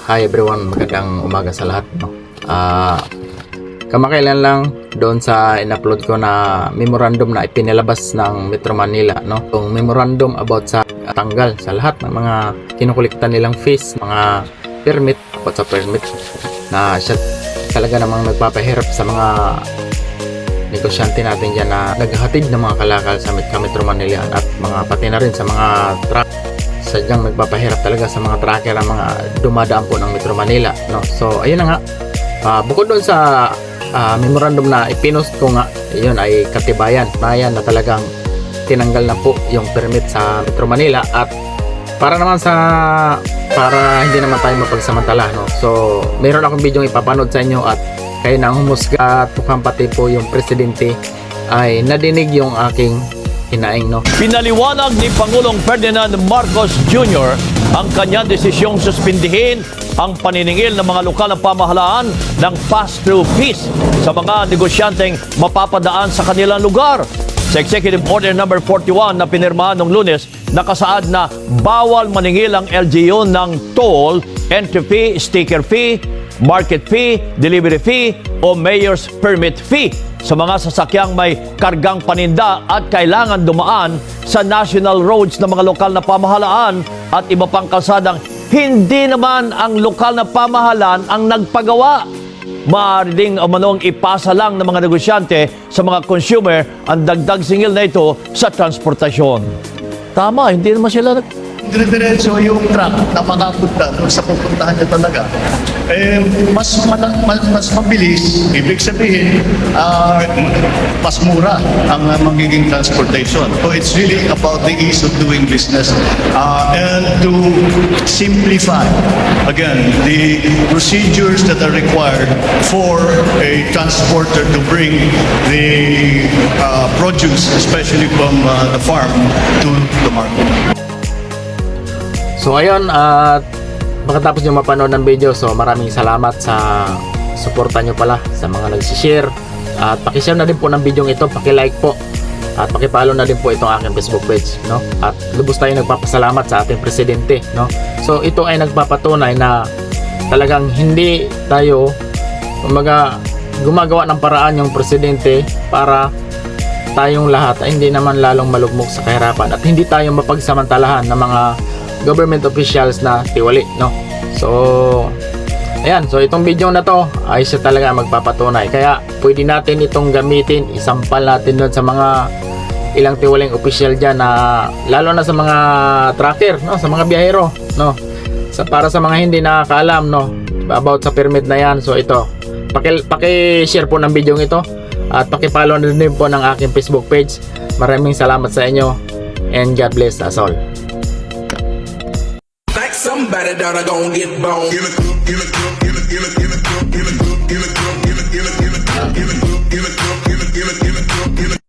Hi everyone, magandang umaga sa lahat, no? Kamakailan lang doon sa in-upload ko na memorandum na ipinilabas ng Metro Manila, no? Yung memorandum about sa tanggal sa lahat ng mga kinukulikta nilang fees, mga permit, about sa permit na siya talaga namang nagpapahirap sa mga negosyante natin dyan na naghahatid ng mga kalakal sa Metro Manila at mga pati na rin sa mga truck. Sadyang nagpapahirap talaga sa mga tracker ang mga dumadaan po ng Metro Manila, no? So ayun na nga, bukod doon sa memorandum na ipinost ko nga, yun ay katibayan na talagang tinanggal na po yung permit sa Metro Manila. At para hindi naman tayo mapagsamantala, no? So meron akong video ipapanood sa inyo at kayo na humusga at mukhang pati po yung presidente ay nadinig yung aking hinaing, no? Pinaliwanag ni Pangulong Ferdinand Marcos Jr. ang kanyang desisyong suspindihin ang paniningil ng mga lokal na pamahalaan ng pass-through fees sa mga negosyanteng mapapadaan sa kanilang lugar. Sa Executive Order No. 41 na pinirmahan noong Lunes, nakasaad na bawal maningil ang LGU ng toll, entry fee, sticker fee, market fee, delivery fee o mayor's permit fee sa mga sasakyang may kargang paninda at kailangan dumaan sa national roads ng mga lokal na pamahalaan at iba pang kalsadang hindi naman ang lokal na pamahalaan ang nagpagawa. Maaari ding umanong ipasa lang ng mga negosyante sa mga consumer ang dagdag singil na ito sa transportasyon. Tama, hindi naman sila dire-diretso yung truck na makapunta doon sa pupuntahan niya talaga, mas mabilis. Ibig sabihin, mas mura ang magiging transportation. So it's really about the ease of doing business and to simplify, again, the procedures that are required for a transporter to bring the produce, especially from the farm, to the market. So ayun, at makatapos nyo mapanood ng video, so maraming salamat sa suporta nyo pala sa mga nagsishare. At pakishare na din po ng video ito, pakilike po at pakipollow na din po itong aking Facebook page, no? At lubos tayo nagpapasalamat sa ating presidente, no? So ito ay nagpapatunay na talagang hindi tayo gumagawa ng paraan yung presidente para tayong lahat ay hindi naman lalong malugmok sa kahirapan at hindi tayo mapagsamantalahan ng mga government officials na tiwali, no? So ayan, so itong video na to ay siya talaga magpapatunay, kaya pwede natin itong gamitin, isampal natin doon sa mga ilang tiwaling official dyan, na lalo na sa mga tracker, no? Sa mga biyahero, no? Para sa mga hindi nakakaalam, no, about sa permit na yan. So ito, paki-share po ng video ito at paki-follow na din po ng aking Facebook page. Maraming salamat sa inyo and God bless us all. Somebody that I gon' get bone. Give it, give it, give it, give it, give it, give it, give it, give it, give it, give it, give it, give it, give it, give it, give it, give it, give it, give it.